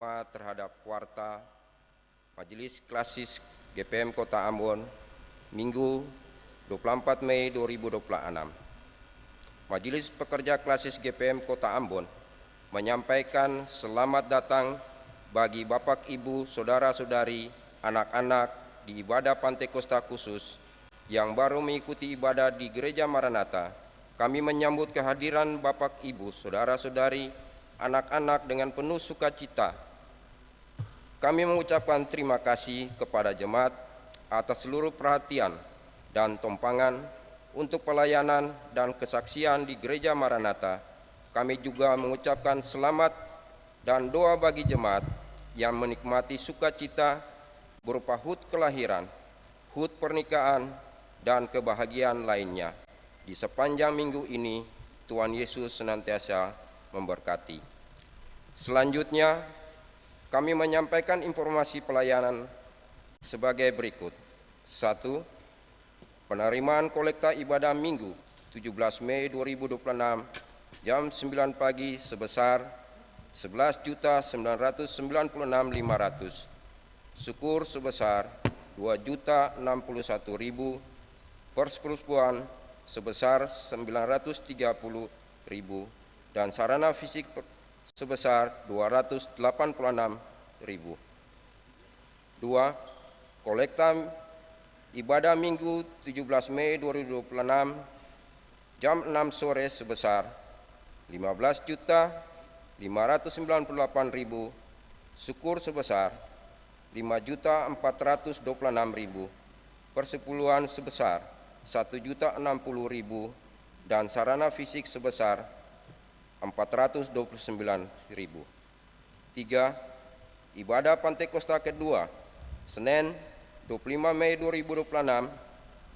terhadap Warta Majelis Klasis GPM Kota Ambon Minggu 24 Mei 2026. Majelis Pekerja Klasis GPM Kota Ambon menyampaikan selamat datang bagi Bapak, Ibu, Saudara-saudari, anak-anak di ibadah Pantekosta khusus yang baru mengikuti ibadah di Gereja Maranatha. Kami menyambut kehadiran Bapak, Ibu, Saudara-saudari, anak-anak dengan penuh sukacita. Kami mengucapkan terima kasih kepada jemaat atas seluruh perhatian dan tumpangan untuk pelayanan dan kesaksian di Gereja Maranatha. Kami juga mengucapkan selamat dan doa bagi jemaat yang menikmati sukacita berupa HUT kelahiran, HUT pernikahan, dan kebahagiaan lainnya. Di sepanjang minggu ini, Tuhan Yesus senantiasa memberkati. Selanjutnya, kami menyampaikan informasi pelayanan sebagai berikut. 1. Penerimaan kolekta ibadah Minggu 17 Mei 2026 jam 9 pagi sebesar 11.996.500. Syukur sebesar 2.061.000. Persekutuan sebesar 930.000 dan sarana fisik sebesar 286.000. 2. Kolekta ibadah Minggu 17 Mei 2026 jam 6 sore sebesar 15.598.000. Syukur sebesar 5.426.000. Persepuluhan sebesar 1.060.000 dan sarana fisik sebesar 429.000. 3. Ibadah Pantekosta kedua Senin 25 Mei 2026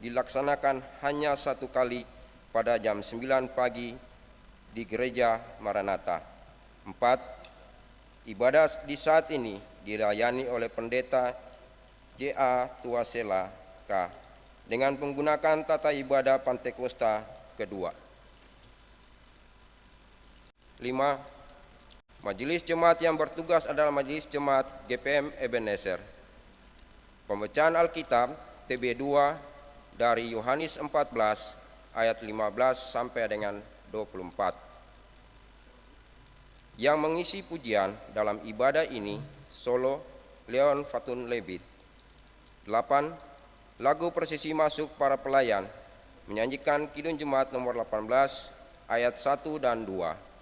dilaksanakan hanya satu kali pada jam 9 pagi di Gereja Maranatha. 4. Ibadah di saat ini dilayani oleh Pendeta J.A. Tuasela K. dengan menggunakan tata ibadah Pantekosta kedua. 5. Majelis Jemaat yang bertugas adalah Majelis Jemaat GPM Ebenezer. Pembacaan Alkitab TB 2 dari Yohanes 14 ayat 15 sampai dengan 24. Yang mengisi pujian dalam ibadah ini solo Leon Fatun Lebit. 8. Lagu prosesi masuk para pelayan menyanyikan Kidung Jemaat nomor 18 ayat 1 dan 2.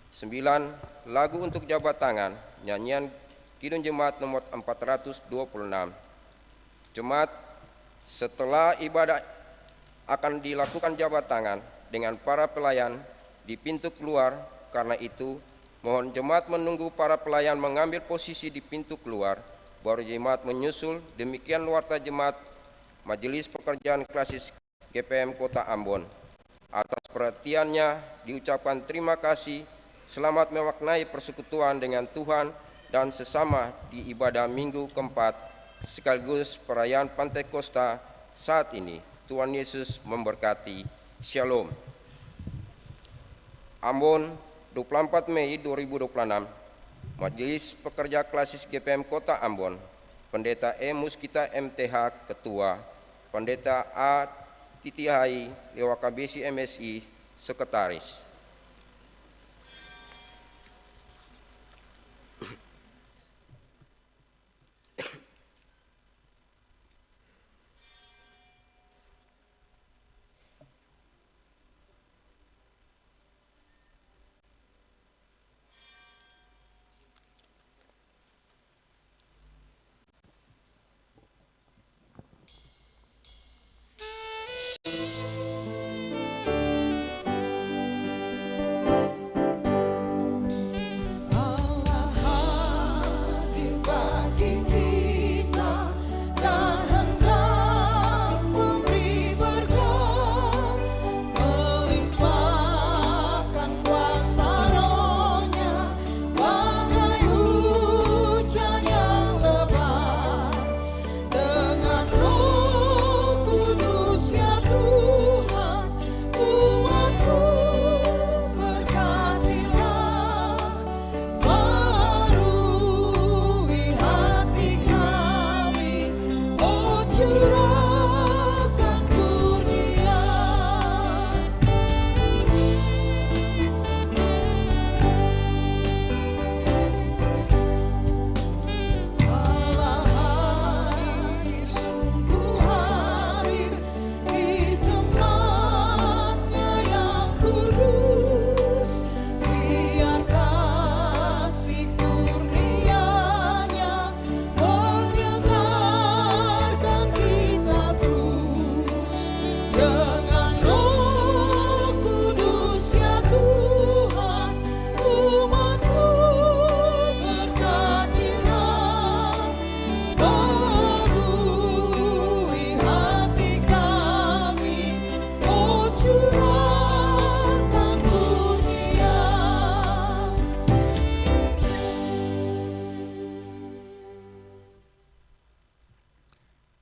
9. Lagu untuk jabat tangan, nyanyian Kidung Jemaat nomor 426. Jemaat, setelah ibadah akan dilakukan jabat tangan dengan para pelayan di pintu keluar. Karena itu, mohon jemaat menunggu para pelayan mengambil posisi di pintu keluar, baru jemaat menyusul. Demikian warta jemaat Majelis Pekerjaan Klasis GPM Kota Ambon. Atas perhatiannya diucapkan terima kasih. Selamat memaknai persekutuan dengan Tuhan dan sesama di ibadah Minggu keempat sekaligus perayaan Pantekosta saat ini. Tuhan Yesus memberkati. Shalom. Ambon, 24 Mei 2026. Majelis Pekerja Klasis GPM Kota Ambon. Pendeta E. Muskita MTH Ketua. Pendeta A. Titihai Lewakabesi MSI Sekretaris.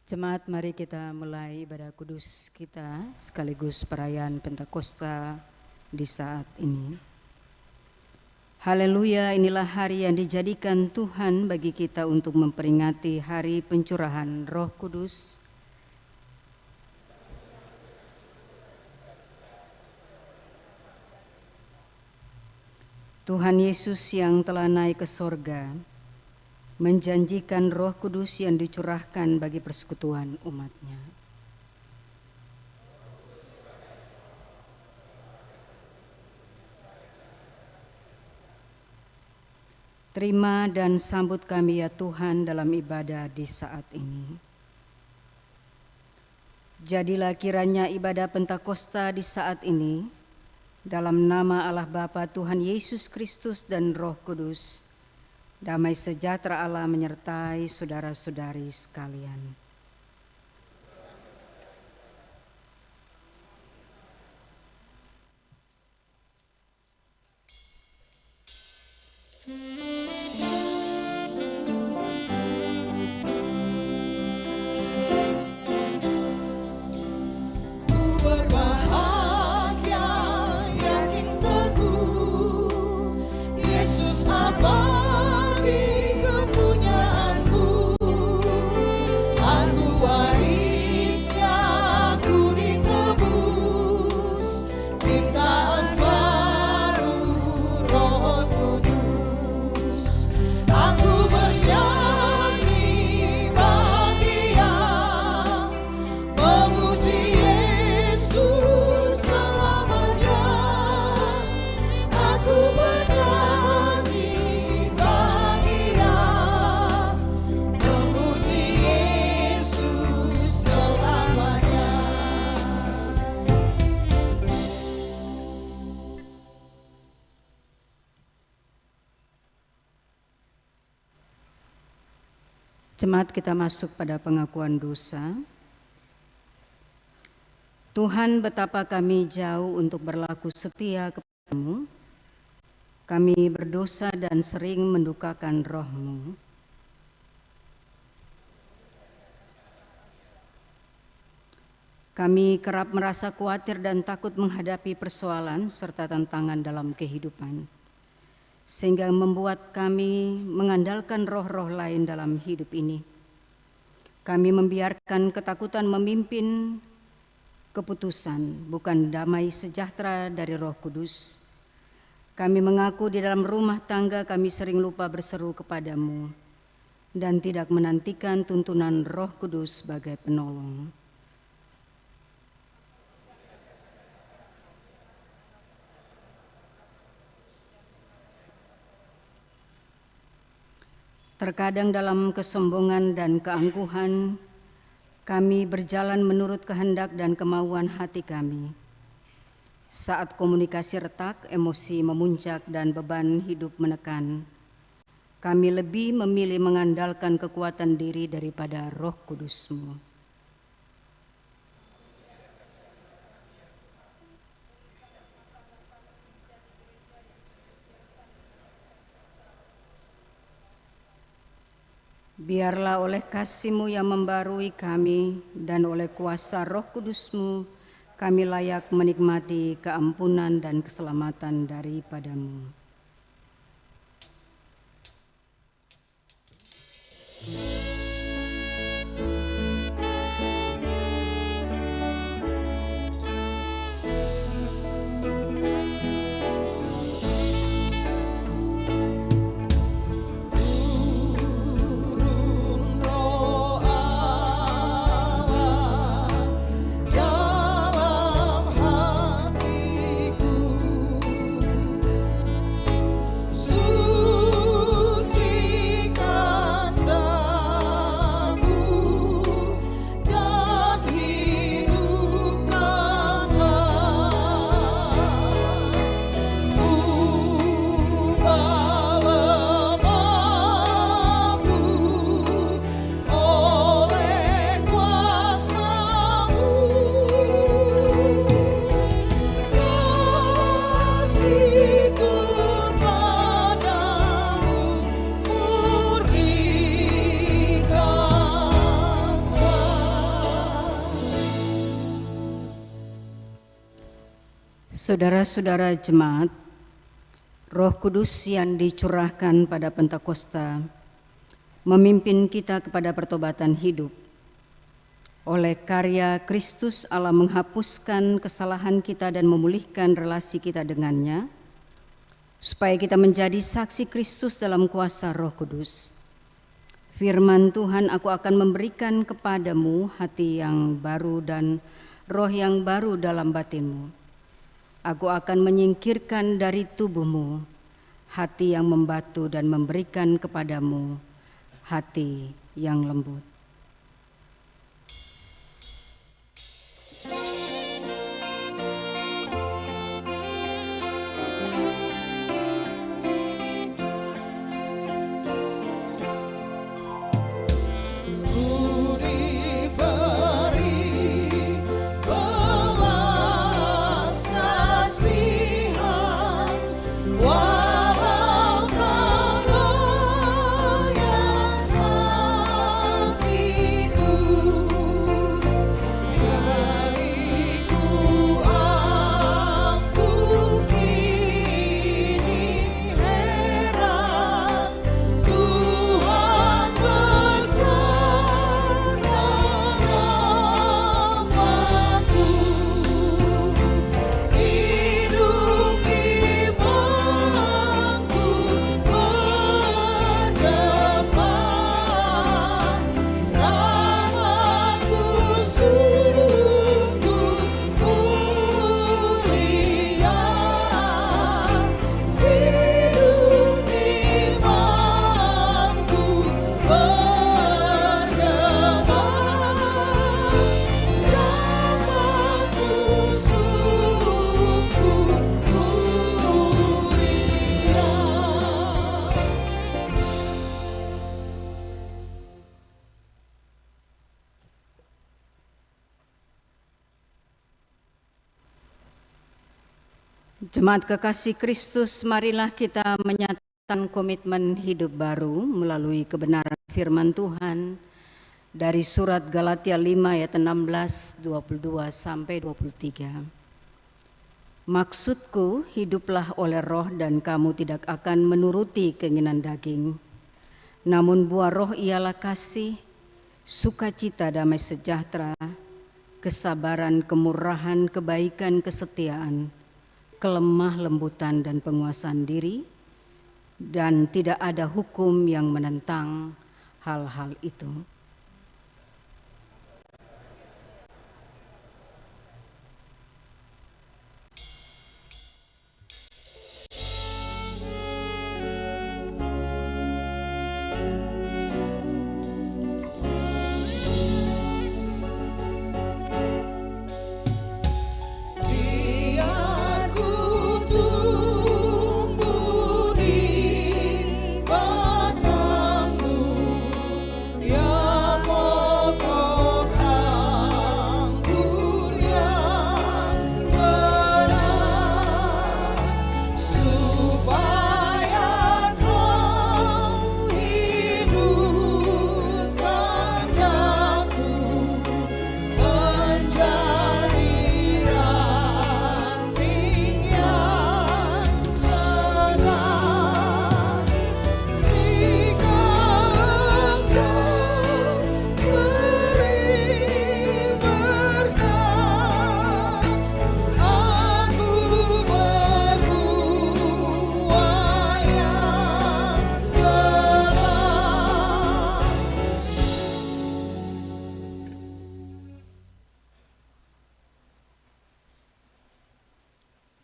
Jemaat, mari kita mulai ibadah kudus kita sekaligus perayaan Pentakosta di saat ini. Haleluya, inilah hari yang dijadikan Tuhan bagi kita untuk memperingati hari pencurahan Roh Kudus. Tuhan Yesus yang telah naik ke sorga menjanjikan Roh Kudus yang dicurahkan bagi persekutuan umat-Nya. Terima dan sambut kami ya Tuhan dalam ibadah di saat ini. Jadilah kiranya ibadah Pentakosta di saat ini dalam nama Allah Bapa, Tuhan Yesus Kristus dan Roh Kudus. Damai sejahtera Allah menyertai saudara-saudari sekalian. Jemaat, kita masuk pada pengakuan dosa. Tuhan, betapa kami jauh untuk berlaku setia kepadamu. Kami berdosa dan sering mendukakan Roh-Mu. Kami kerap merasa khawatir dan takut menghadapi persoalan serta tantangan dalam kehidupan, sehingga membuat kami mengandalkan roh-roh lain dalam hidup ini. Kami membiarkan ketakutan memimpin keputusan, bukan damai sejahtera dari Roh Kudus. Kami mengaku di dalam rumah tangga kami sering lupa berseru kepadamu dan tidak menantikan tuntunan Roh Kudus sebagai penolong. Terkadang dalam kesombongan dan keangkuhan, kami berjalan menurut kehendak dan kemauan hati kami. Saat komunikasi retak, emosi memuncak, dan beban hidup menekan, kami lebih memilih mengandalkan kekuatan diri daripada Roh Kudus-Mu. Biarlah oleh kasih-Mu yang membarui kami dan oleh kuasa Roh Kudus-Mu, kami layak menikmati keampunan dan keselamatan daripada-Mu. Sucikan Saudara-saudara jemaat, Roh Kudus yang dicurahkan pada Pentakosta memimpin kita kepada pertobatan hidup. Oleh karya Kristus, Allah menghapuskan kesalahan kita dan memulihkan relasi kita dengannya, supaya kita menjadi saksi Kristus dalam kuasa Roh Kudus. Firman Tuhan, aku akan memberikan kepadamu hati yang baru dan roh yang baru dalam batinmu. Aku akan menyingkirkan dari tubuhmu hati yang membatu dan memberikan kepadamu hati yang lembut. Jemaat kekasih Kristus, marilah kita menyatakan komitmen hidup baru melalui kebenaran firman Tuhan dari surat Galatia 5 ayat 16, 22 sampai 23. Maksudku, hiduplah oleh roh dan kamu tidak akan menuruti keinginan daging. Namun buah roh ialah kasih, sukacita, damai sejahtera, kesabaran, kemurahan, kebaikan, kesetiaan, kelemah lembutan dan penguasaan diri, dan tidak ada hukum yang menentang hal-hal itu.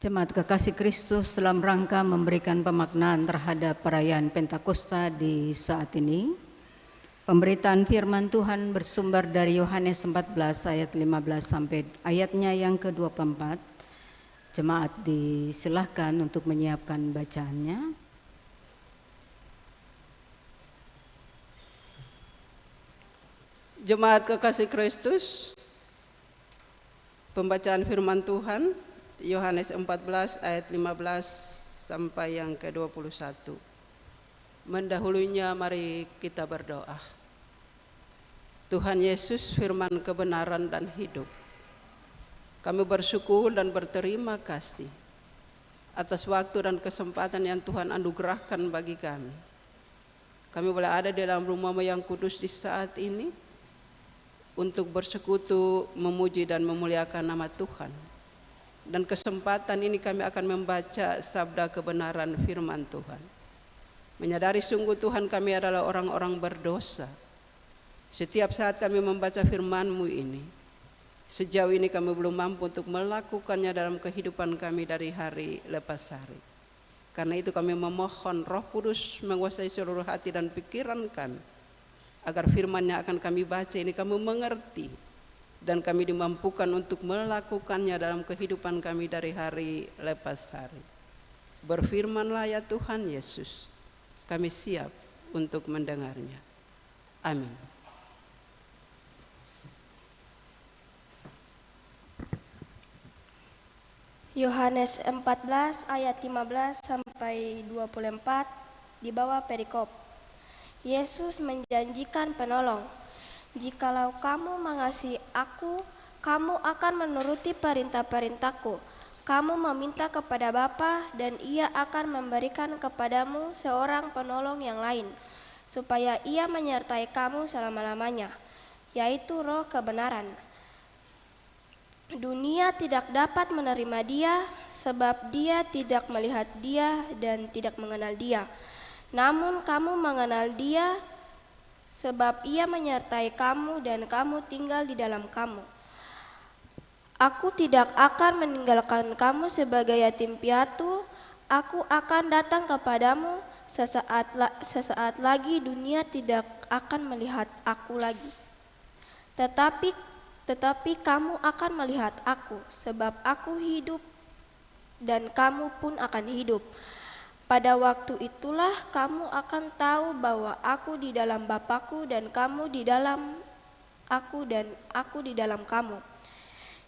Jemaat kekasih Kristus, dalam rangka memberikan pemaknaan terhadap perayaan Pentakosta di saat ini, pemberitaan firman Tuhan bersumber dari Yohanes 14 ayat 15 sampai ayatnya yang ke-24. Jemaat disilahkan untuk menyiapkan bacaannya. Jemaat kekasih Kristus, pembacaan firman Tuhan Yohanes 14 ayat 15 sampai yang ke-21. Mendahulunya mari kita berdoa. Tuhan Yesus, firman kebenaran dan hidup, Kami bersyukur dan berterima kasih atas waktu dan kesempatan yang Tuhan anugerahkan bagi kami. Kami boleh ada di dalam rumah yang kudus di saat ini untuk bersekutu, memuji dan memuliakan nama Tuhan. Dan kesempatan ini kami akan membaca sabda kebenaran firman Tuhan. Menyadari sungguh Tuhan kami adalah orang-orang berdosa. Setiap saat kami membaca firman-Mu ini, sejauh ini kami belum mampu untuk melakukannya dalam kehidupan kami dari hari lepas hari. Karena itu kami memohon Roh Kudus menguasai seluruh hati dan pikiran kami, agar firman yang akan kami baca ini kami mengerti dan kami dimampukan untuk melakukannya dalam kehidupan kami dari hari lepas hari. Berfirmanlah ya Tuhan Yesus, kami siap untuk mendengarnya. Amin. Yohanes 14 ayat 15 sampai 24 di bawah perikop. Yesus menjanjikan penolong. Jikalau kamu mengasihi aku, kamu akan menuruti perintah-perintahku. Kamu meminta kepada Bapa dan Ia akan memberikan kepadamu seorang penolong yang lain, supaya Ia menyertai kamu selama-lamanya, yaitu Roh kebenaran. Dunia tidak dapat menerima Dia, sebab Dia tidak melihat Dia dan tidak mengenal Dia. Namun kamu mengenal Dia, sebab Ia menyertai kamu dan kamu tinggal di dalam kamu. Aku tidak akan meninggalkan kamu sebagai yatim piatu. Aku akan datang kepadamu. Sesaat lagi dunia tidak akan melihat aku lagi. Tetapi kamu akan melihat aku, sebab aku hidup dan kamu pun akan hidup. Pada waktu itulah kamu akan tahu bahwa aku di dalam Bapa-Ku dan kamu di dalam aku dan aku di dalam kamu.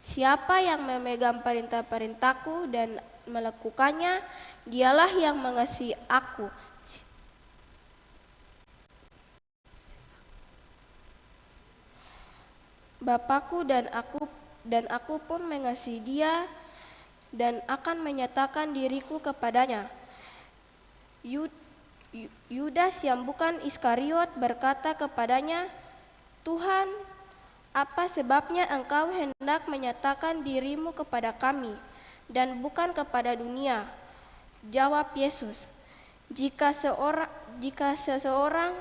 Siapa yang memegang perintah-perintahku dan melakukannya, dialah yang mengasihi aku. Bapa-Ku dan aku pun mengasihi Dia dan akan menyatakan diriku kepadanya. Yudas yang bukan Iskariot berkata kepadanya, Tuhan, apa sebabnya engkau hendak menyatakan dirimu kepada kami dan bukan kepada dunia? Jawab Yesus, jika seseorang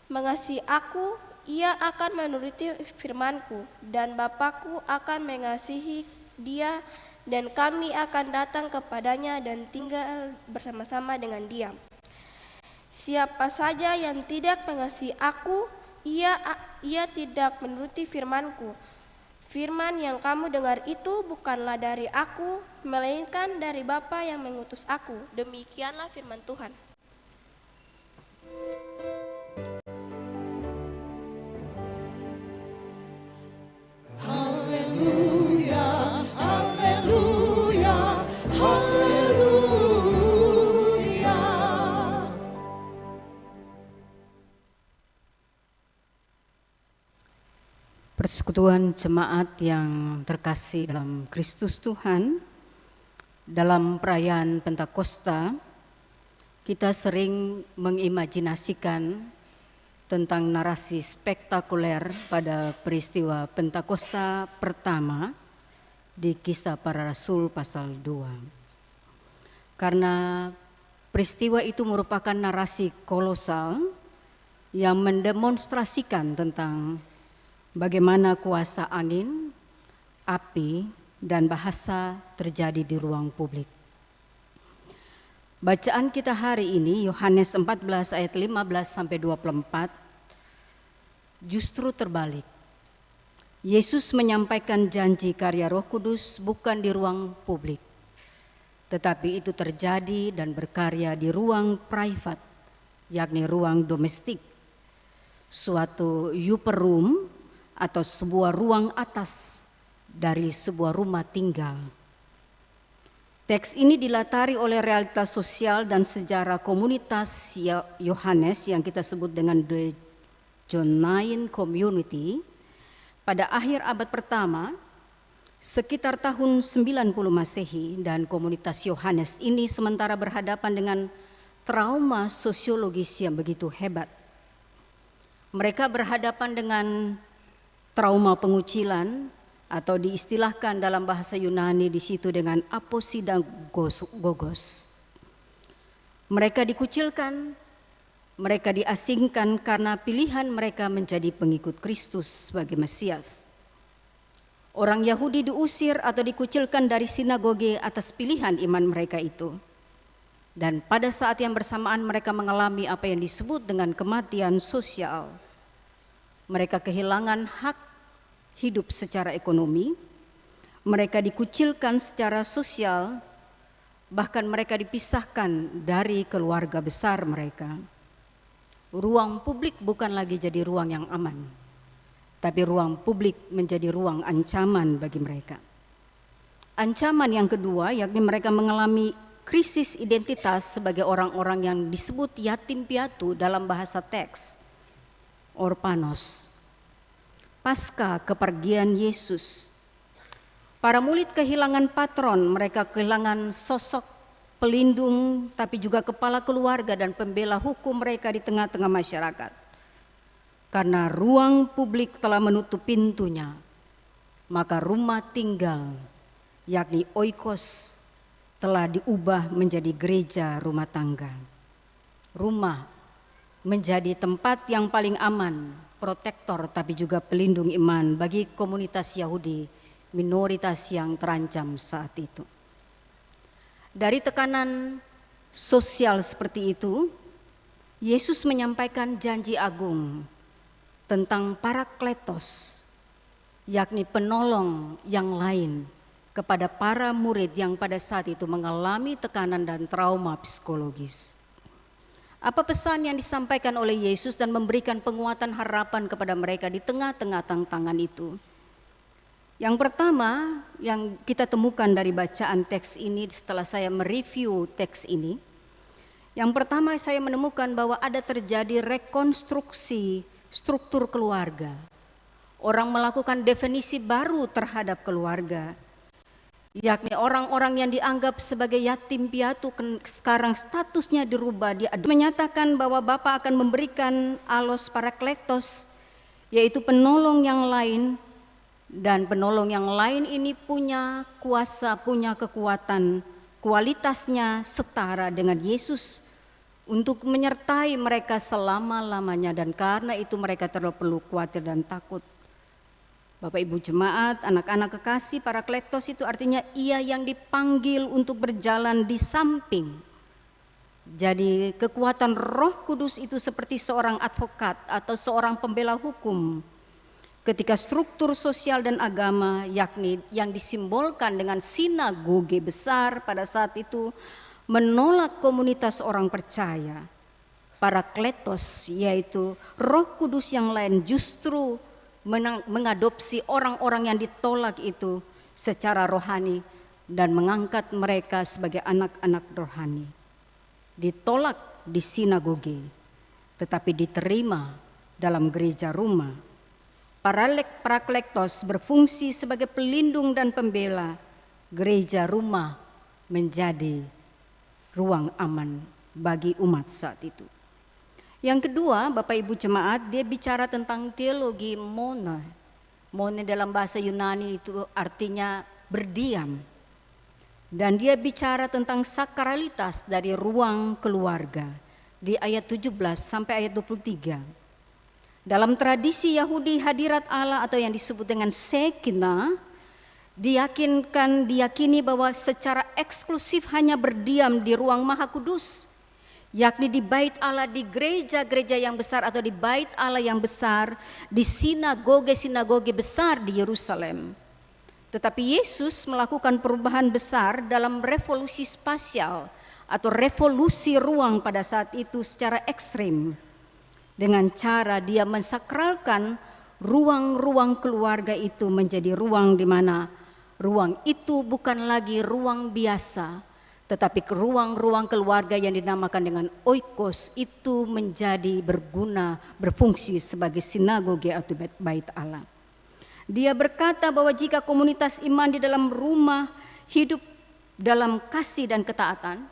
mengasihi aku, ia akan menuruti firman-Ku, dan Bapa-Ku akan mengasihi dia, dan kami akan datang kepadanya dan tinggal bersama-sama dengan dia. Siapa saja yang tidak mengasihi aku, ia tidak menuruti firman-Ku. Firman yang kamu dengar itu bukanlah dari aku, melainkan dari Bapa yang mengutus aku. Demikianlah firman Tuhan. Persekutuan jemaat yang terkasih dalam Kristus Tuhan, dalam perayaan Pentakosta, kita sering mengimajinasikan tentang narasi spektakuler pada peristiwa Pentakosta pertama di Kisah Para Rasul pasal 2. Karena peristiwa itu merupakan narasi kolosal yang mendemonstrasikan tentang bagaimana kuasa angin, api, dan bahasa terjadi di ruang publik. Bacaan kita hari ini, Yohanes 14 ayat 15-24, justru terbalik. Yesus menyampaikan janji karya Roh Kudus bukan di ruang publik, tetapi itu terjadi dan berkarya di ruang private, yakni ruang domestik, suatu upper room, atau sebuah ruang atas dari sebuah rumah tinggal. Teks ini dilatari oleh realitas sosial dan sejarah komunitas Yohanes yang kita sebut dengan The Johannine Community pada akhir abad pertama, Sekitar tahun 90 Masehi dan komunitas Yohanes ini sementara berhadapan dengan trauma sosiologis yang begitu hebat. Mereka berhadapan dengan trauma pengucilan atau diistilahkan dalam bahasa Yunani di situ dengan aposidagogos. Mereka dikucilkan, mereka diasingkan karena pilihan mereka menjadi pengikut Kristus sebagai Mesias. Orang Yahudi diusir atau dikucilkan dari sinagoge atas pilihan iman mereka itu. Dan pada saat yang bersamaan mereka mengalami apa yang disebut dengan kematian sosial. Mereka kehilangan hak hidup secara ekonomi, mereka dikucilkan secara sosial, bahkan mereka dipisahkan dari keluarga besar mereka. Ruang publik bukan lagi jadi ruang yang aman. Tapi ruang publik menjadi ruang ancaman bagi mereka. Ancaman yang kedua yakni mereka mengalami krisis identitas sebagai orang-orang yang disebut yatim piatu dalam bahasa teks, orpanos. Pasca kepergian Yesus, para murid kehilangan patron, mereka kehilangan sosok pelindung tapi juga kepala keluarga dan pembela hukum mereka di tengah-tengah masyarakat. Karena ruang publik telah menutup pintunya, maka rumah tinggal, yakni oikos, telah diubah menjadi gereja rumah tangga. Rumah menjadi tempat yang paling aman, protektor tapi juga pelindung iman bagi komunitas Yahudi, minoritas yang terancam saat itu. Dari tekanan sosial seperti itu, Yesus menyampaikan janji agung tentang Parakletos, yakni penolong yang lain kepada para murid yang pada saat itu mengalami tekanan dan trauma psikologis. Apa pesan yang disampaikan oleh Yesus dan memberikan penguatan harapan kepada mereka di tengah-tengah tantangan itu? Yang pertama yang kita temukan dari bacaan teks ini setelah saya mereview teks ini, yang pertama saya menemukan bahwa ada terjadi rekonstruksi struktur keluarga. Orang melakukan definisi baru terhadap keluarga, yakni orang-orang yang dianggap sebagai yatim piatu sekarang statusnya dirubah. Dia menyatakan bahwa Bapa akan memberikan alos parakletos, yaitu penolong yang lain, dan penolong yang lain ini punya kuasa, punya kekuatan, kualitasnya setara dengan Yesus untuk menyertai mereka selama-lamanya, dan karena itu mereka terlalu perlu khawatir dan takut. Bapak Ibu jemaat, anak-anak kekasih, Parakletos itu artinya ia yang dipanggil untuk berjalan di samping. Jadi kekuatan Roh Kudus itu seperti seorang advokat atau seorang pembela hukum ketika struktur sosial dan agama, yakni yang disimbolkan dengan sinagoge besar pada saat itu, menolak komunitas orang percaya. Parakletos, yaitu Roh Kudus yang lain, justru mengadopsi orang-orang yang ditolak itu secara rohani dan mengangkat mereka sebagai anak-anak rohani. Ditolak di sinagoge, tetapi diterima dalam gereja rumah. Parakletos berfungsi sebagai pelindung dan pembela. Gereja rumah menjadi ruang aman bagi umat saat itu. Yang kedua, Bapak Ibu jemaat, dia bicara tentang teologi mone. Mone dalam bahasa Yunani itu artinya berdiam. Dan dia bicara tentang sakralitas dari ruang keluarga di ayat 17 sampai ayat 23. Dalam tradisi Yahudi, hadirat Allah atau yang disebut dengan Shekinah diyakini bahwa secara eksklusif hanya berdiam di ruang Maha Kudus, yakni di bait Allah, di gereja-gereja yang besar atau di bait Allah yang besar, di sinagoge-sinagoge besar di Yerusalem. Tetapi Yesus melakukan perubahan besar dalam revolusi spasial atau revolusi ruang pada saat itu secara ekstrim, dengan cara dia mensakralkan ruang-ruang keluarga itu menjadi ruang di mana ruang itu bukan lagi ruang biasa, tetapi ruang-ruang keluarga yang dinamakan dengan oikos itu menjadi berguna, berfungsi sebagai sinagoge atau bait Allah. Dia berkata bahwa jika komunitas iman di dalam rumah hidup dalam kasih dan ketaatan,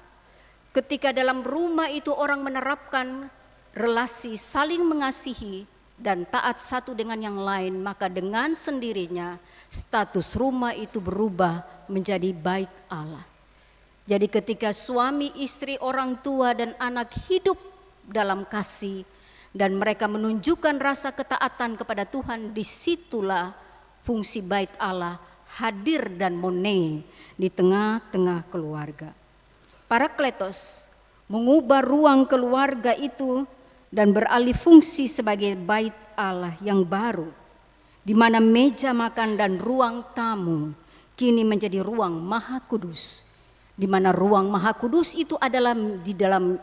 ketika dalam rumah itu orang menerapkan relasi saling mengasihi dan taat satu dengan yang lain, maka dengan sendirinya status rumah itu berubah menjadi bait Allah. Jadi ketika suami, istri, orang tua dan anak hidup dalam kasih dan mereka menunjukkan rasa ketaatan kepada Tuhan, disitulah fungsi bait Allah hadir dan mone di tengah-tengah keluarga. Parakletos mengubah ruang keluarga itu dan beralih fungsi sebagai bait Allah yang baru, di mana meja makan dan ruang tamu kini menjadi ruang Maha Kudus, di mana ruang Maha Kudus itu adalah di dalam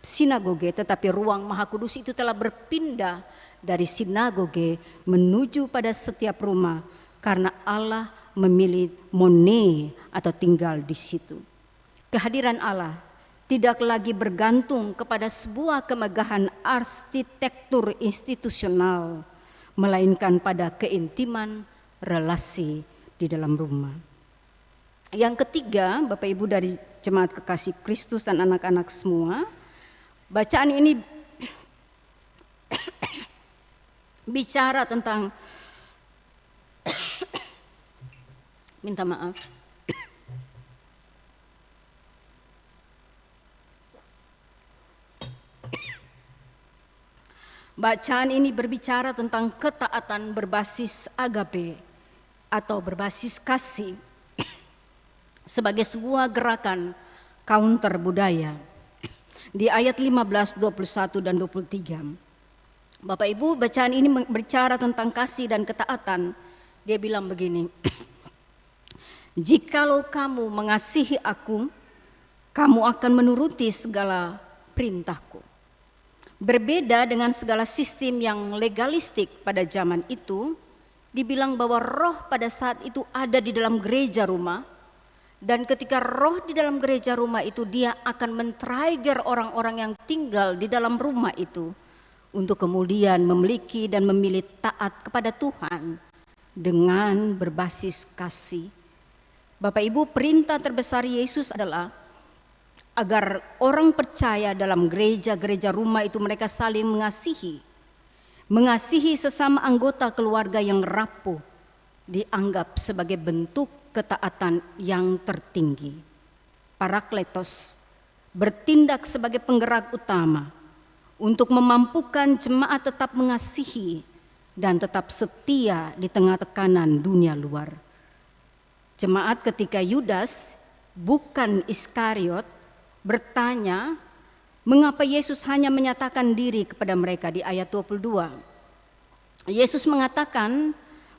sinagoge, tetapi ruang Maha Kudus itu telah berpindah dari sinagoge menuju pada setiap rumah karena Allah memilih mone atau tinggal di situ. Kehadiran Allah tidak lagi bergantung kepada sebuah kemegahan arsitektur institusional, melainkan pada keintiman relasi di dalam rumah. Yang ketiga, Bapak Ibu dari Jemaat Kekasih Kristus dan anak-anak semua, bacaan ini bicara tentang minta maaf. Bacaan ini berbicara tentang ketaatan berbasis agape atau berbasis kasih sebagai sebuah gerakan counter budaya. Di ayat 15, 21 dan 23. Bapak Ibu, bacaan ini berbicara tentang kasih dan ketaatan. Dia bilang begini, jikalau kamu mengasihi aku, kamu akan menuruti segala perintahku. Berbeda dengan segala sistem yang legalistik pada zaman itu, dibilang bahwa roh pada saat itu ada di dalam gereja rumah, dan ketika roh di dalam gereja rumah itu, dia akan men-trigger orang-orang yang tinggal di dalam rumah itu untuk kemudian memiliki dan memilih taat kepada Tuhan dengan berbasis kasih. Bapak Ibu, perintah terbesar Yesus adalah agar orang percaya dalam gereja-gereja rumah itu mereka saling mengasihi sesama anggota keluarga yang rapuh, dianggap sebagai bentuk ketaatan yang tertinggi. Parakletos bertindak sebagai penggerak utama untuk memampukan jemaat tetap mengasihi dan tetap setia di tengah tekanan dunia luar. Jemaat ketika Yudas, bukan Iskariot, bertanya mengapa Yesus hanya menyatakan diri kepada mereka di ayat 22. Yesus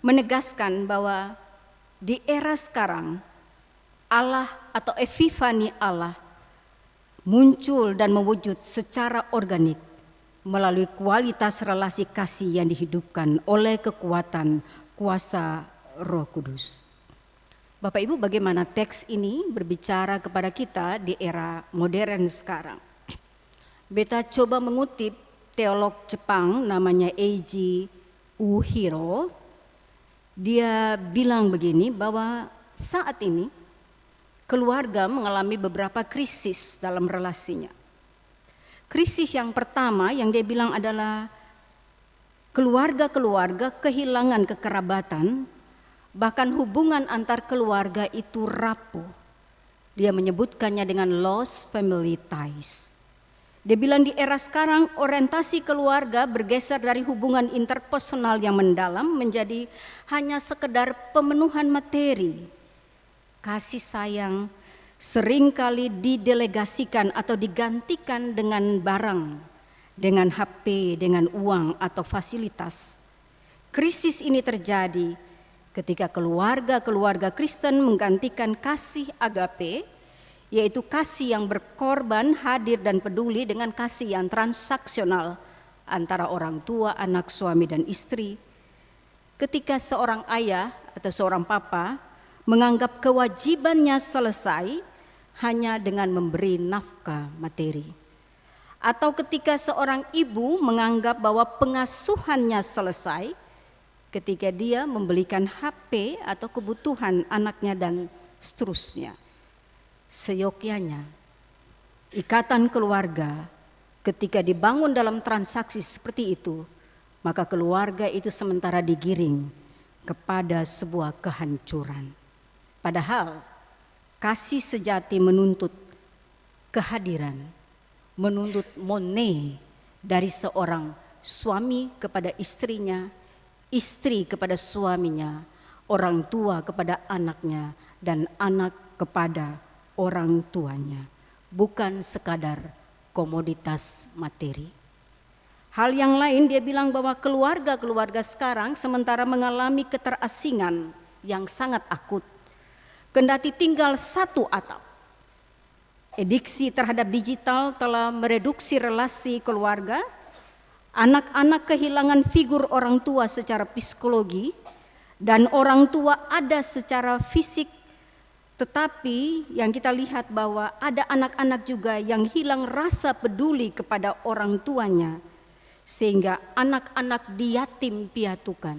menegaskan bahwa di era sekarang Allah atau epifani Allah muncul dan mewujud secara organik melalui kualitas relasi kasih yang dihidupkan oleh kekuatan kuasa Roh Kudus. Bapak Ibu, bagaimana teks ini berbicara kepada kita di era modern sekarang? Beta coba mengutip teolog Jepang namanya Eiji Uhiro. Dia bilang begini, bahwa saat ini keluarga mengalami beberapa krisis dalam relasinya. Krisis yang pertama yang dia bilang adalah keluarga-keluarga kehilangan kekerabatan, bahkan hubungan antar keluarga itu rapuh. Dia menyebutkannya dengan lost family ties. Dia bilang di era sekarang orientasi keluarga bergeser dari hubungan interpersonal yang mendalam menjadi hanya sekedar pemenuhan materi. Kasih sayang seringkali didelegasikan atau digantikan dengan barang, dengan HP, dengan uang atau fasilitas. Krisis ini terjadi ketika keluarga-keluarga Kristen menggantikan kasih agape, yaitu kasih yang berkorban, hadir dan peduli, dengan kasih yang transaksional antara orang tua, anak, suami dan istri. Ketika seorang ayah atau seorang papa menganggap kewajibannya selesai hanya dengan memberi nafkah materi, atau ketika seorang ibu menganggap bahwa pengasuhannya selesai ketika dia membelikan HP atau kebutuhan anaknya dan seterusnya. Seyogyanya ikatan keluarga ketika dibangun dalam transaksi seperti itu, maka keluarga itu sementara digiring kepada sebuah kehancuran. Padahal kasih sejati menuntut kehadiran, menuntut mone dari seorang suami kepada istrinya, istri kepada suaminya, orang tua kepada anaknya, dan anak kepada orang tuanya, bukan sekadar komoditas materi. Hal yang lain dia bilang bahwa keluarga sekarang sementara mengalami keterasingan yang sangat akut. Kendati tinggal satu atap, adiksi terhadap digital telah mereduksi relasi keluarga. Anak-anak kehilangan figur orang tua secara psikologi dan orang tua ada secara fisik, tetapi yang kita lihat bahwa ada anak-anak juga yang hilang rasa peduli kepada orang tuanya, sehingga anak-anak diyatim piatukan.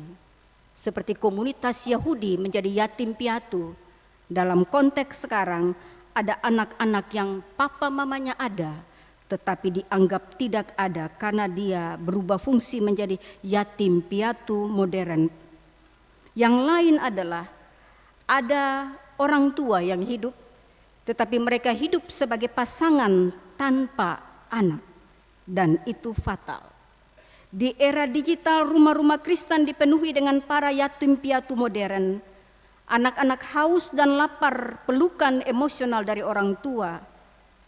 Seperti komunitas Yahudi menjadi yatim piatu. Dalam konteks sekarang ada anak-anak yang papa mamanya ada, tetapi dianggap tidak ada karena dia berubah fungsi menjadi yatim piatu modern. Yang lain adalah ada orang tua yang hidup, tetapi mereka hidup sebagai pasangan tanpa anak, dan itu fatal. Di era digital, rumah-rumah Kristen dipenuhi dengan para yatim piatu modern. Anak-anak haus dan lapar pelukan emosional dari orang tua.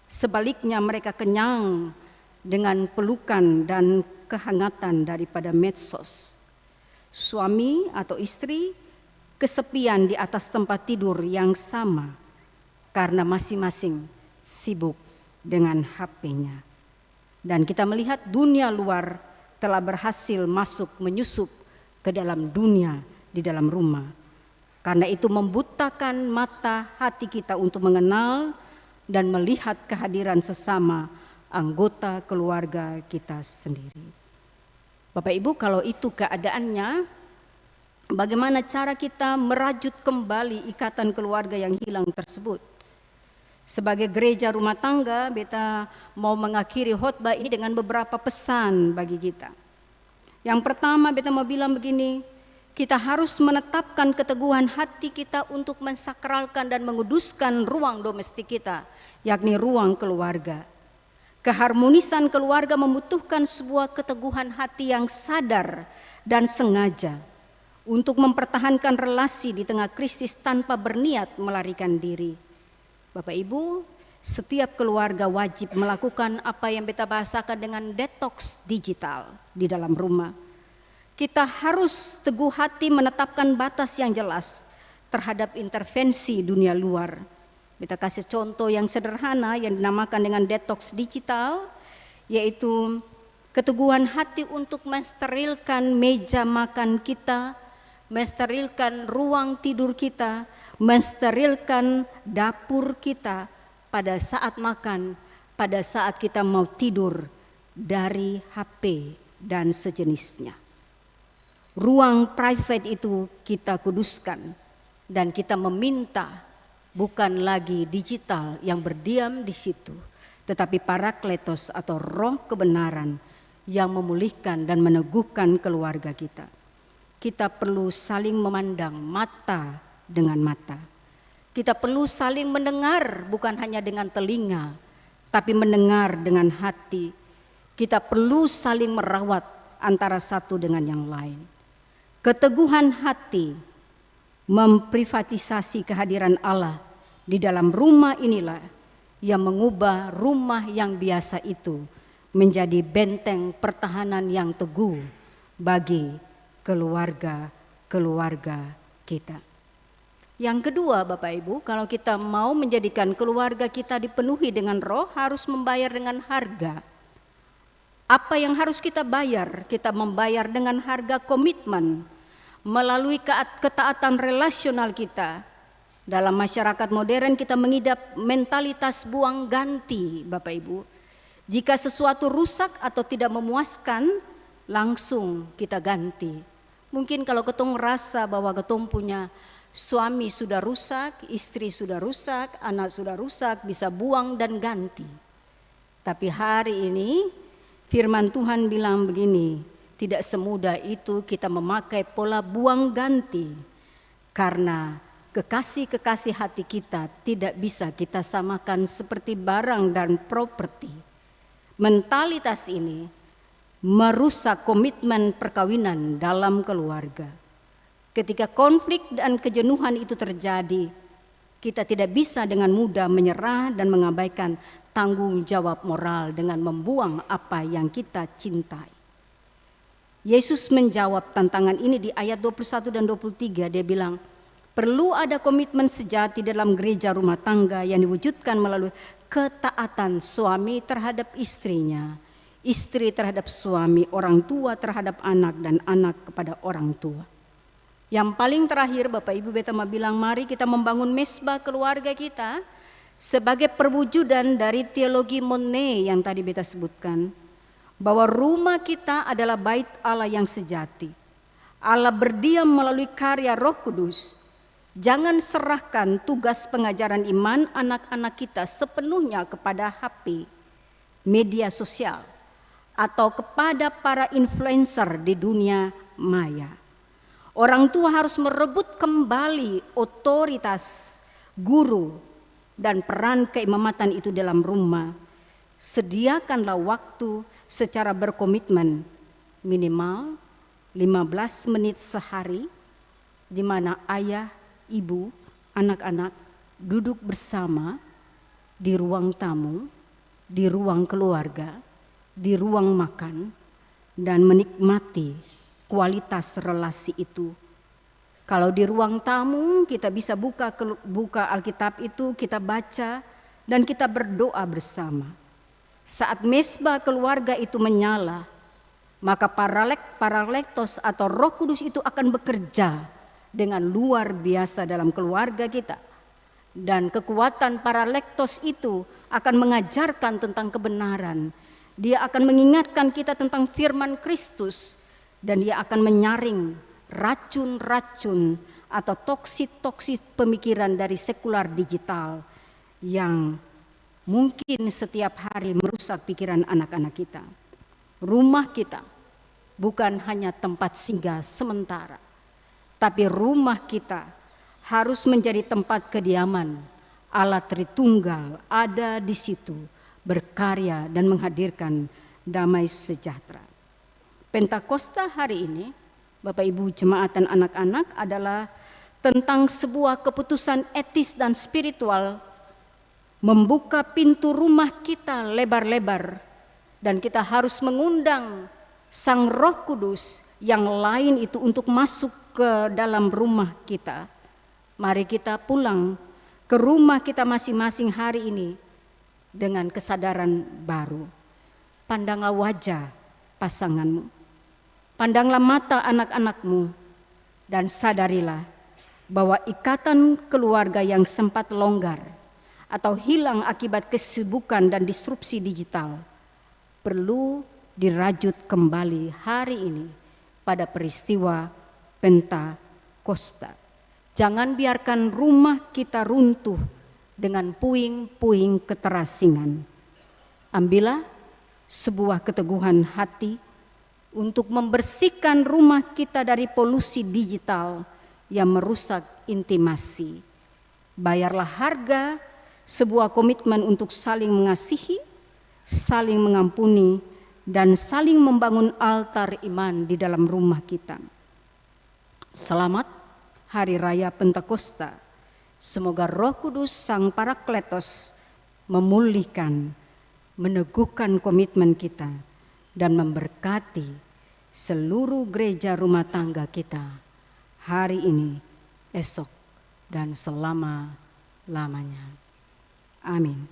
Sebaliknya mereka kenyang dengan pelukan dan kehangatan daripada medsos. Suami atau istri kesepian di atas tempat tidur yang sama karena masing-masing sibuk dengan HP-nya. Dan kita melihat dunia luar telah berhasil menyusup ke dalam dunia di dalam rumah. Karena itu membutakan mata hati kita untuk mengenal dan melihat kehadiran sesama anggota keluarga kita sendiri. Bapak Ibu, kalau itu keadaannya, bagaimana cara kita merajut kembali ikatan keluarga yang hilang tersebut? Sebagai gereja rumah tangga, beta mau mengakhiri khotbah ini dengan beberapa pesan bagi kita. Yang pertama, beta mau bilang begini, kita harus menetapkan keteguhan hati kita untuk mensakralkan dan menguduskan ruang domestik kita, yakni ruang keluarga. Keharmonisan keluarga membutuhkan sebuah keteguhan hati yang sadar dan sengaja untuk mempertahankan relasi di tengah krisis tanpa berniat melarikan diri. Bapak Ibu, setiap keluarga wajib melakukan apa yang beta bahasakan dengan detox digital di dalam rumah. Kita harus teguh hati menetapkan batas yang jelas terhadap intervensi dunia luar. Kita kasih contoh yang sederhana yang dinamakan dengan detox digital, yaitu keteguhan hati untuk mensterilkan meja makan kita, mensterilkan ruang tidur kita, mensterilkan dapur kita pada saat makan, pada saat kita mau tidur dari HP dan sejenisnya. Ruang private itu kita kuduskan dan kita meminta bukan lagi digital yang berdiam di situ, tetapi Parakletos atau roh kebenaran yang memulihkan dan meneguhkan keluarga kita. Kita perlu saling memandang mata dengan mata. Kita perlu saling mendengar bukan hanya dengan telinga, tapi mendengar dengan hati. Kita perlu saling merawat antara satu dengan yang lain. Keteguhan hati memprivatisasi kehadiran Allah di dalam rumah inilah yang mengubah rumah yang biasa itu menjadi benteng pertahanan yang teguh bagi keluarga-keluarga kita. Yang kedua, Bapak Ibu, kalau kita mau menjadikan keluarga kita dipenuhi dengan roh, harus membayar dengan harga. Apa yang harus kita bayar? Kita membayar dengan harga komitmen melalui ketaatan relasional kita. Dalam masyarakat modern kita mengidap mentalitas buang ganti, Bapak Ibu. Jika sesuatu rusak atau tidak memuaskan, langsung kita ganti. Mungkin kalau ketong rasa bahwa ketong punya suami sudah rusak, istri sudah rusak, anak sudah rusak, bisa buang dan ganti. Tapi hari ini firman Tuhan bilang begini, tidak semudah itu kita memakai pola buang ganti. Karena kekasih-kekasih hati kita tidak bisa kita samakan seperti barang dan properti. Mentalitas ini merusak komitmen perkawinan dalam keluarga. Ketika konflik dan kejenuhan itu terjadi, kita tidak bisa dengan mudah menyerah dan mengabaikan tanggung jawab moral dengan membuang apa yang kita cintai. Yesus menjawab tantangan ini di ayat 21 dan 23. Dia bilang, perlu ada komitmen sejati dalam gereja rumah tangga yang diwujudkan melalui ketaatan suami terhadap istrinya, istri terhadap suami, orang tua terhadap anak, dan anak kepada orang tua. Yang paling terakhir, Bapak Ibu Betama bilang, mari kita membangun mesbah keluarga kita sebagai perwujudan dari teologi Monet yang tadi Beta sebutkan, bahwa rumah kita adalah bait Allah yang sejati. Allah berdiam melalui karya Roh Kudus. Jangan serahkan tugas pengajaran iman anak-anak kita sepenuhnya kepada HP, media sosial, atau kepada para influencer di dunia maya. Orang tua harus merebut kembali otoritas guru dan peran keimamatan itu dalam rumah. Sediakanlah waktu secara berkomitmen minimal 15 menit sehari, di mana ayah, ibu, anak-anak duduk bersama di ruang tamu, di ruang keluarga, di ruang makan, dan menikmati kualitas relasi itu. Kalau di ruang tamu kita bisa buka Alkitab itu, kita baca dan kita berdoa bersama. Saat mesbah keluarga itu menyala, maka paralektos atau Roh Kudus itu akan bekerja dengan luar biasa dalam keluarga kita. Dan kekuatan paralektos itu akan mengajarkan tentang kebenaran. Dia akan mengingatkan kita tentang firman Kristus, dan dia akan menyaring racun-racun atau toksit-toksit pemikiran dari sekular digital yang mungkin setiap hari merusak pikiran anak-anak kita. Rumah kita bukan hanya tempat singgah sementara, tapi rumah kita harus menjadi tempat kediaman Allah Tritunggal ada di situ, berkarya dan menghadirkan damai sejahtera. Pentakosta hari ini, Bapak Ibu jemaat dan anak-anak, adalah tentang sebuah keputusan etis dan spiritual membuka pintu rumah kita lebar-lebar, dan kita harus mengundang Sang Roh Kudus yang lain itu untuk masuk ke dalam rumah kita. Mari kita pulang ke rumah kita masing-masing hari ini dengan kesadaran baru. Pandanglah wajah pasanganmu, pandanglah mata anak-anakmu, dan sadarilah bahwa ikatan keluarga yang sempat longgar atau hilang akibat kesibukan dan disrupsi digital perlu dirajut kembali hari ini pada peristiwa Pentakosta. Jangan biarkan rumah kita runtuh dengan puing-puing keterasingan. Ambillah sebuah keteguhan hati untuk membersihkan rumah kita dari polusi digital yang merusak intimasi. Bayarlah harga sebuah komitmen untuk saling mengasihi, saling mengampuni, dan saling membangun altar iman di dalam rumah kita. Selamat Hari Raya Pentakosta. Semoga Roh Kudus Sang Parakletos memulihkan, meneguhkan komitmen kita, dan memberkati seluruh gereja rumah tangga kita hari ini, esok, dan selama-lamanya. Amin.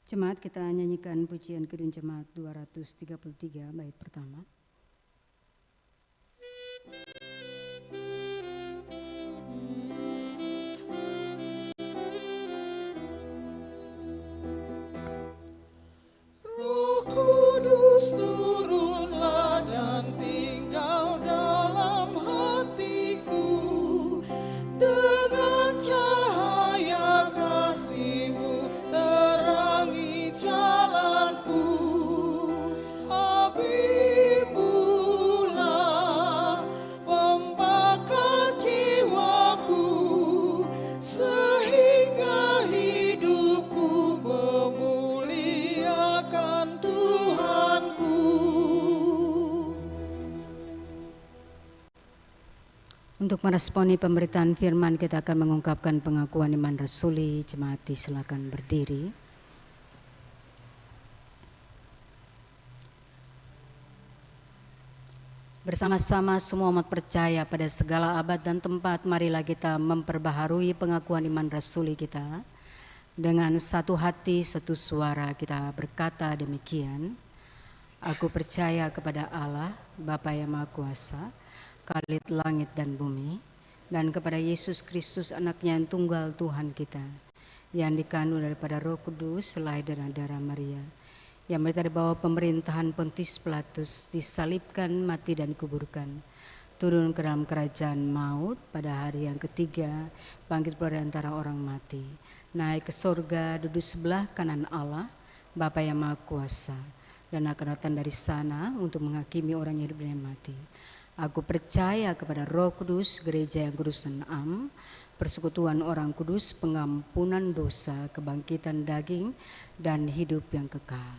Jemaat, kita nyanyikan pujian Kidung Jemaat 233 bait pertama. Roh Kudus turunlah dan tinggal dalam hatiku, dengan cahaya kasih-Mu terangi jalanku. Abimulah pembakar jiwaku, sehingga hidupku memuliakan Tuhanku. Untuk meresponi pemberitaan firman, kita akan mengungkapkan pengakuan iman rasuli. Jemaat silakan berdiri. Bersama-sama semua umat percaya pada segala abad dan tempat, marilah kita memperbaharui pengakuan iman rasuli kita. Dengan satu hati, satu suara kita berkata demikian: Aku percaya kepada Allah, Bapa yang Maha Kuasa, Khalid langit dan bumi, dan kepada Yesus Kristus, anaknya yang tunggal Tuhan kita, yang dikandung daripada Roh Kudus, lahir dari darah Maria, yang menderita di bawah pemerintahan Pontius Pilatus, disalibkan, mati dan dikuburkan, turun ke dalam kerajaan maut, pada hari yang ketiga bangkit dari antara orang mati, naik ke sorga, duduk sebelah kanan Allah, Bapa yang Maha Kuasa, dan akan datang dari sana untuk menghakimi orang yang hidup dan yang mati. Aku percaya kepada Roh Kudus, gereja yang kudus dan am, persekutuan orang kudus, pengampunan dosa, kebangkitan daging, dan hidup yang kekal.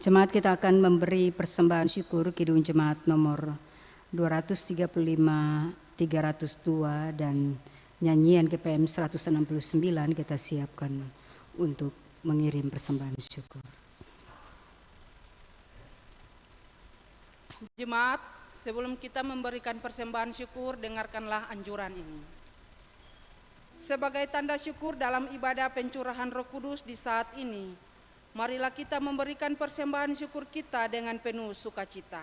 Jemaat, kita akan memberi persembahan syukur Kidung Jemaat nomor 235, 302 dan nyanyian GPM 169 kita siapkan untuk mengirim persembahan syukur. Jemaat, sebelum kita memberikan persembahan syukur, dengarkanlah anjuran ini. Sebagai tanda syukur dalam ibadah pencurahan Roh Kudus di saat ini, marilah kita memberikan persembahan syukur kita dengan penuh sukacita.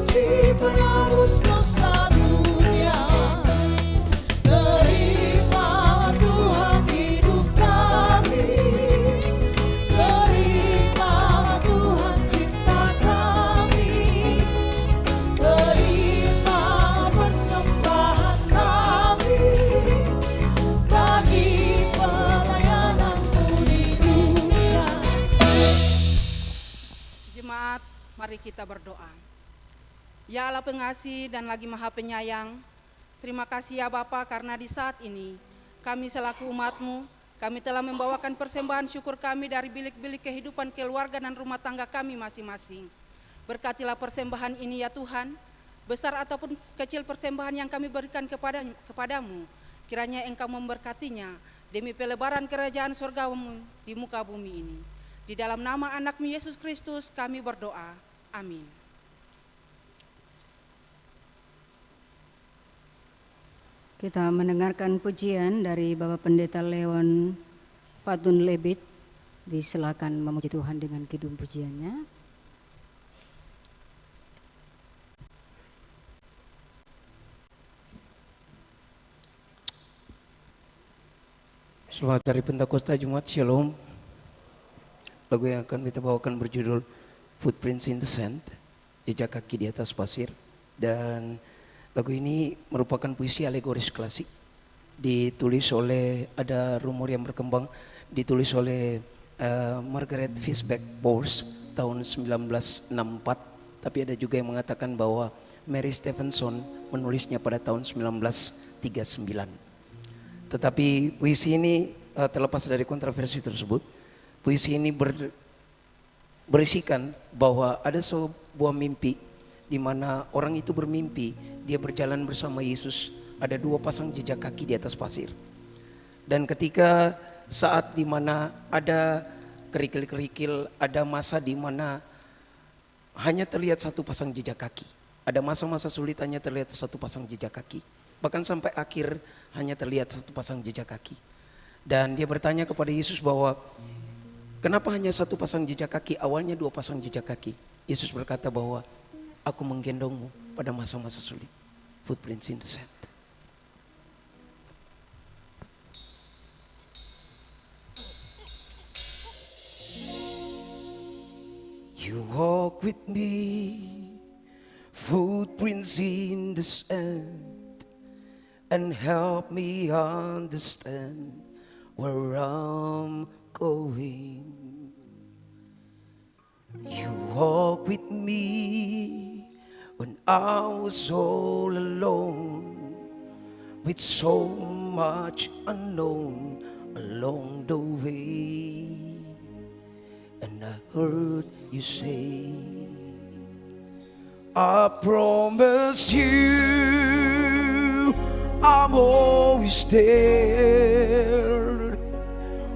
suci penebus dosa dunia. Terimalah Tuhan hidup kami, terimalah Tuhan cinta kami, terimalah persembahan kami bagi pelayanan-Mu di dunia. Jemaat, mari kita berdoa. Ya Allah pengasih dan lagi maha penyayang, terima kasih ya Bapa karena di saat ini kami selaku umat-Mu, kami telah membawakan persembahan syukur kami dari bilik-bilik kehidupan keluarga dan rumah tangga kami masing-masing. Berkatilah persembahan ini ya Tuhan, besar ataupun kecil persembahan yang kami berikan kepadamu, kiranya Engkau memberkatinya demi pelebaran kerajaan surga-Mu di muka bumi ini. Di dalam nama anak-Mu Yesus Kristus kami berdoa. Amin. Kita mendengarkan pujian dari Bapak Pendeta Leon Fatun Lebit. Disilakan memuji Tuhan dengan kidung pujiannya. Selamat Hari Pentakosta Jumat Shalom. Lagu yang akan kita bawakan berjudul Footprints in the Sand, jejak kaki di atas pasir. Dan lagu ini merupakan puisi alegoris klasik, ditulis oleh, ada rumor yang berkembang, ditulis oleh Margaret Fishback Bowles tahun 1964. Tapi ada juga yang mengatakan bahwa Mary Stevenson menulisnya pada tahun 1939. Tetapi puisi ini terlepas dari kontroversi tersebut, puisi ini berisikan bahwa ada sebuah mimpi di mana orang itu bermimpi dia berjalan bersama Yesus, ada dua pasang jejak kaki di atas pasir. Dan ketika saat di mana ada kerikil-kerikil, ada masa di mana hanya terlihat satu pasang jejak kaki. Ada masa-masa sulit hanya terlihat satu pasang jejak kaki. Bahkan sampai akhir hanya terlihat satu pasang jejak kaki. Dan dia bertanya kepada Yesus bahwa kenapa hanya satu pasang jejak kaki, awalnya dua pasang jejak kaki. Yesus berkata bahwa aku menggendongmu pada masa-masa sulit. Footprints in the sand. You walk with me, footprints in the sand, and help me understand where I'm going. You walk with me when I was all alone, with so much unknown along the way. And I heard you say, I promise you I'm always there.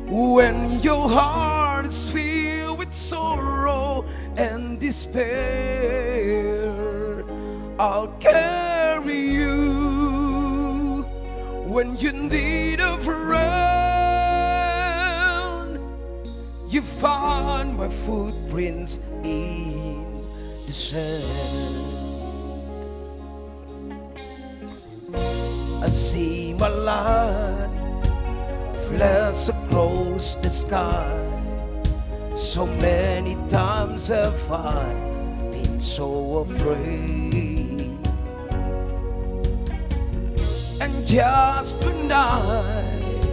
When your heart is filled with sorrow and despair, I'll carry you. When you need a friend, you find my footprints in the sand. I see my life flash across the sky. So many times have I been so afraid. And just tonight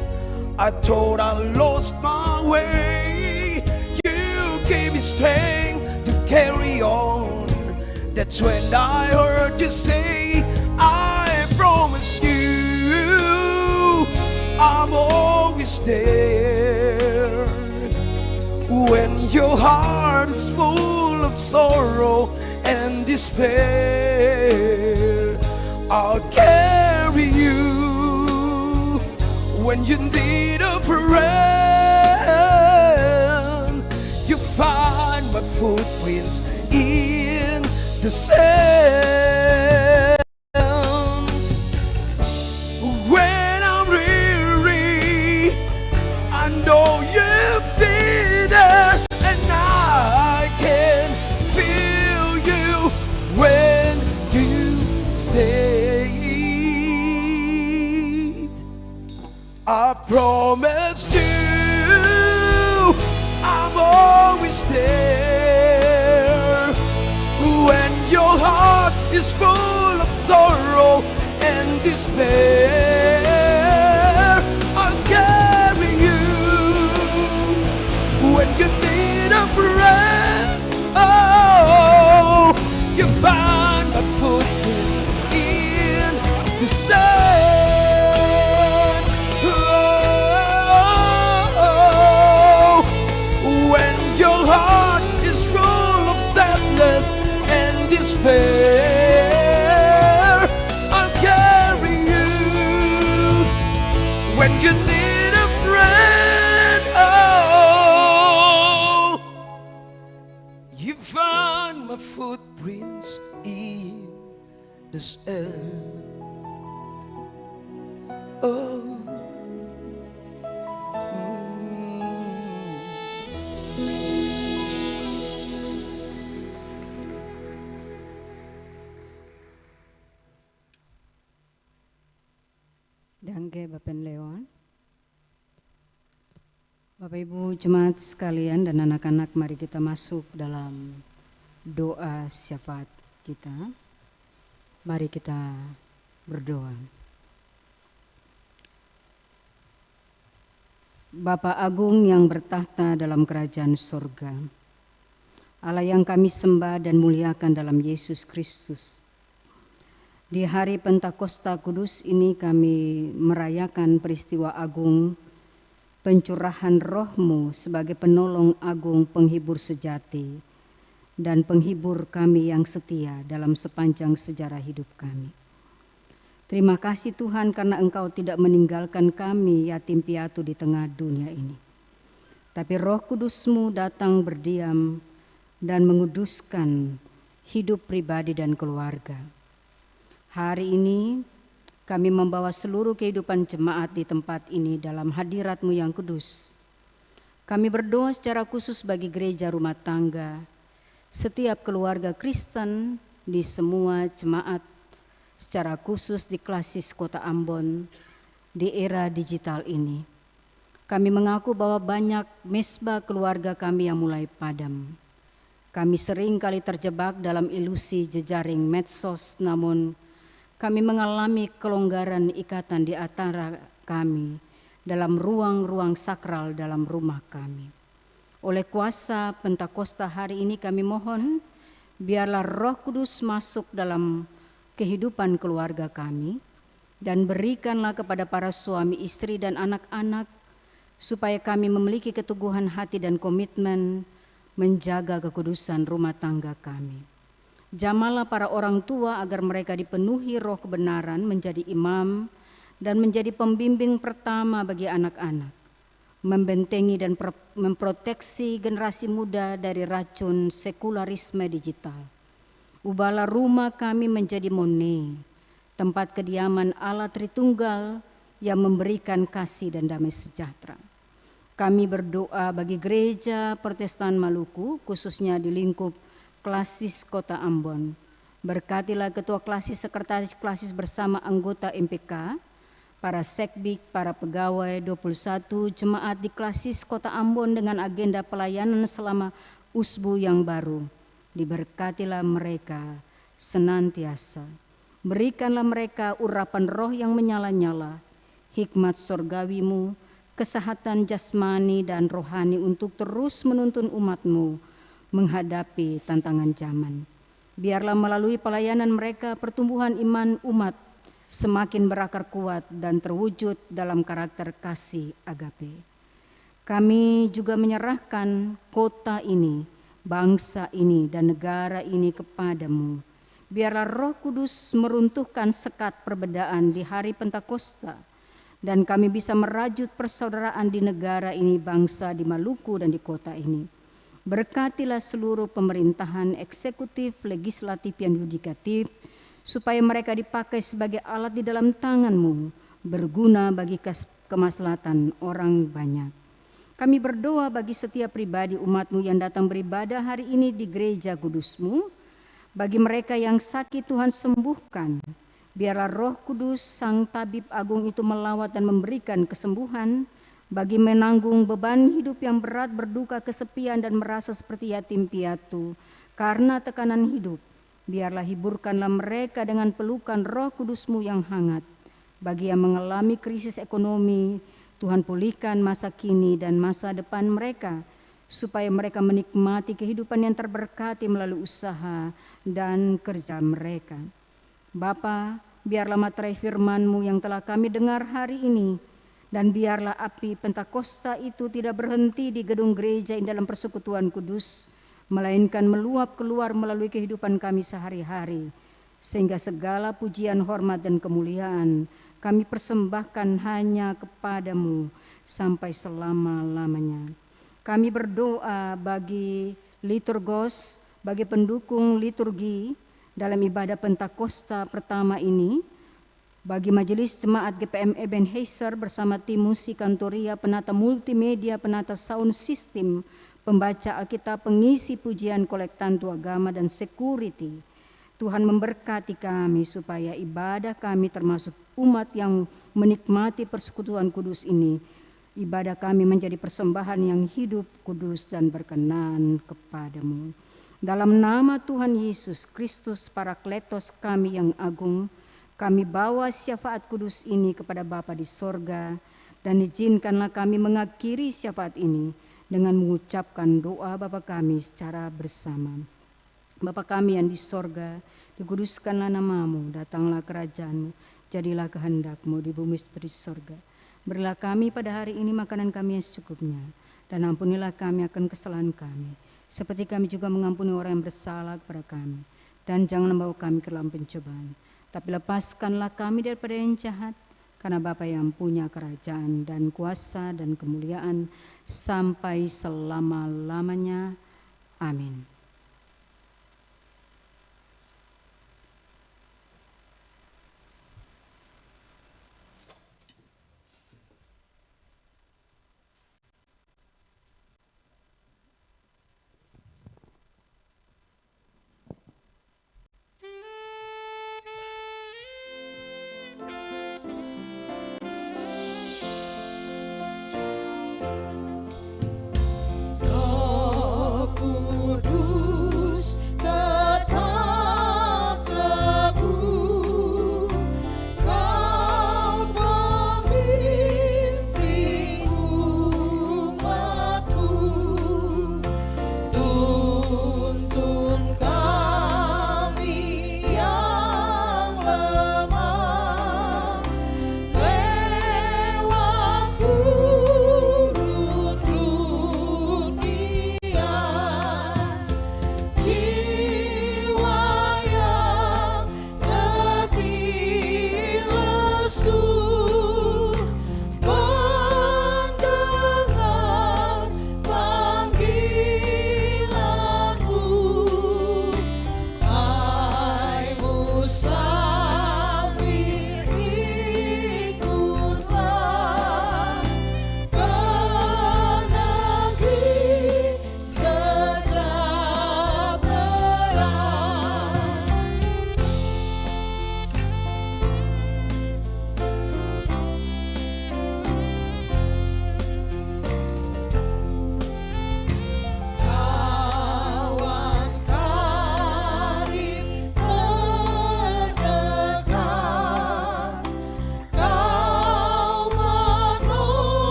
I thought I lost my way. You gave me strength to carry on. That's when I heard you say, I promise you I'm always there. When your heart is full of sorrow and despair, I'll carry you. When you need a friend, you find my footprints in the sand. When I'm weary, I know you've been there, and I can feel you when I promise you I'm always there. When your heart is full of sorrow and despair, I'll carry you. When you need a friend, oh, you find my footprints in the sand. Oh, when your heart is full of sadness and despair, I'll carry you. When you need a friend, oh, you find my footprints in the sand. Oh. Danke Bapak Leon. Bapak Ibu jemaat sekalian dan anak-anak, mari kita masuk dalam doa syafaat kita. Mari kita berdoa. Bapa Agung yang bertahta dalam kerajaan sorga, Allah yang kami sembah dan muliakan dalam Yesus Kristus. Di hari Pentakosta Kudus ini kami merayakan peristiwa agung pencurahan Roh-Mu sebagai penolong agung, penghibur sejati, dan penghibur kami yang setia dalam sepanjang sejarah hidup kami. Terima kasih Tuhan karena Engkau tidak meninggalkan kami yatim piatu di tengah dunia ini. Tapi Roh Kudus-Mu datang berdiam dan menguduskan hidup pribadi dan keluarga. Hari ini kami membawa seluruh kehidupan jemaat di tempat ini dalam hadirat-Mu yang kudus. Kami berdoa secara khusus bagi gereja rumah tangga, setiap keluarga Kristen di semua jemaat, secara khusus di Klasis Kota Ambon di era digital ini. Kami mengaku bahwa banyak mesbah keluarga kami yang mulai padam. Kami sering kali terjebak dalam ilusi jejaring medsos, namun kami mengalami kelonggaran ikatan di antara kami dalam ruang-ruang sakral dalam rumah kami. Oleh kuasa Pentakosta hari ini kami mohon, biarlah Roh Kudus masuk dalam kehidupan keluarga kami dan berikanlah kepada para suami, istri dan anak-anak supaya kami memiliki keteguhan hati dan komitmen menjaga kekudusan rumah tangga kami. Jamalah para orang tua agar mereka dipenuhi roh kebenaran menjadi imam dan menjadi pembimbing pertama bagi anak-anak, membentengi dan memproteksi generasi muda dari racun sekularisme digital. Ubahlah rumah kami menjadi mone, tempat kediaman Allah Tritunggal yang memberikan kasih dan damai sejahtera. Kami berdoa bagi gereja Protestan Maluku, khususnya di lingkup Klasis Kota Ambon. Berkatilah ketua klasis, sekretaris klasis bersama anggota MPK, para sekbik, para pegawai 21 jemaat di Klasis Kota Ambon dengan agenda pelayanan selama usbu yang baru. Diberkatilah mereka senantiasa. Berikanlah mereka urapan roh yang menyala-nyala, hikmat sorgawi-Mu, kesehatan jasmani dan rohani untuk terus menuntun umat-Mu menghadapi tantangan zaman. Biarlah melalui pelayanan mereka pertumbuhan iman umat semakin berakar kuat dan terwujud dalam karakter kasih agape. Kami juga menyerahkan kota ini, bangsa ini dan negara ini kepadamu. Biarlah Roh Kudus meruntuhkan sekat perbedaan di hari Pentakosta dan kami bisa merajut persaudaraan di negara ini, bangsa di Maluku dan di kota ini. Berkatilah seluruh pemerintahan eksekutif, legislatif, dan yudikatif, supaya mereka dipakai sebagai alat di dalam tangan-Mu, berguna bagi kemaslahatan orang banyak. Kami berdoa bagi setiap pribadi umat-Mu yang datang beribadah hari ini di gereja kudus-Mu, bagi mereka yang sakit Tuhan sembuhkan, Biarlah Roh Kudus, Sang Tabib Agung itu melawat dan memberikan kesembuhan bagi menanggung beban hidup yang berat, berduka, kesepian, dan merasa seperti yatim piatu karena tekanan hidup. Biarlah hiburkanlah mereka dengan pelukan Roh Kudus-Mu yang hangat. Bagi yang mengalami krisis ekonomi, Tuhan pulihkan masa kini dan masa depan mereka, supaya mereka menikmati kehidupan yang terberkati melalui usaha dan kerja mereka. Bapa, biarlah materai firman-Mu yang telah kami dengar hari ini, dan biarlah api Pentakosta itu tidak berhenti di gedung gereja ini dalam persekutuan kudus, melainkan meluap keluar melalui kehidupan kami sehari-hari, sehingga segala pujian, hormat, dan kemuliaan kami persembahkan hanya kepada-Mu sampai selama-lamanya. Kami berdoa bagi liturgos, bagi pendukung liturgi dalam ibadah Pentakosta pertama ini, bagi majelis jemaat GPM Ebenezer bersama tim musik kantoria, penata multimedia, penata sound system, pembaca Alkitab, pengisi pujian, kolektantu agama, dan security. Tuhan memberkati kami supaya ibadah kami termasuk umat yang menikmati persekutuan kudus ini, ibadah kami menjadi persembahan yang hidup, kudus, dan berkenan kepada-Mu. Dalam nama Tuhan Yesus Kristus, Parakletos kami yang agung, kami bawa syafaat kudus ini kepada Bapa di sorga, dan izinkanlah kami mengakhiri syafaat ini dengan mengucapkan doa Bapa kami secara bersama. Bapa kami yang di sorga, dikuduskanlah nama-Mu, datanglah kerajaan-Mu, jadilah kehendak-Mu di bumi seperti di sorga. Berilah kami pada hari ini makanan kami yang secukupnya, dan ampunilah kami akan kesalahan kami, seperti kami juga mengampuni orang yang bersalah kepada kami. Dan jangan membawa kami ke dalam pencobaan, tapi lepaskanlah kami daripada yang jahat, karena Bapa yang punya kerajaan dan kuasa dan kemuliaan sampai selama-lamanya. Amin. Roh Kudus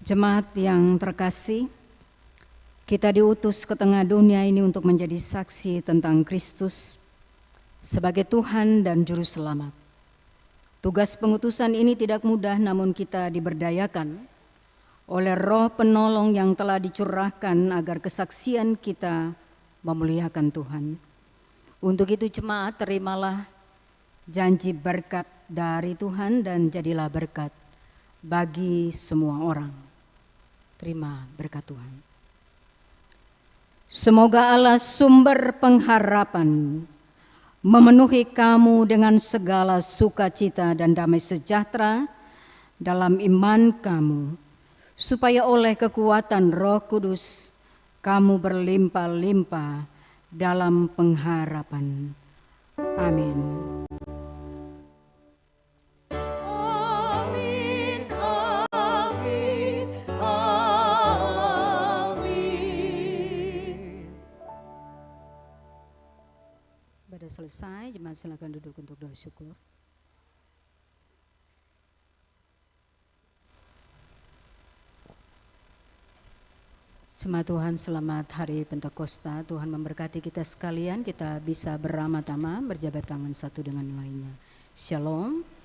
Jemaat yang terkasih, kita diutus ke tengah dunia ini untuk menjadi saksi tentang Kristus sebagai Tuhan dan Juru Selamat. Tugas pengutusan ini tidak mudah, namun kita diberdayakan oleh Roh Penolong yang telah dicurahkan agar kesaksian kita memuliakan Tuhan. Untuk itu jemaat, terimalah janji berkat dari Tuhan dan jadilah berkat bagi semua orang. Terima berkat Tuhan. Semoga Allah sumber pengharapan memenuhi kamu dengan segala sukacita dan damai sejahtera dalam iman kamu, supaya oleh kekuatan Roh Kudus kamu berlimpah-limpah dalam pengharapan. Amin. Amin, amin, amin. Ibadah selesai, jemaat silakan duduk untuk doa syukur. Jemaat Tuhan, selamat hari Pentakosta. Tuhan memberkati kita sekalian, kita bisa beramah-tamah, berjabat tangan satu dengan lainnya. Shalom.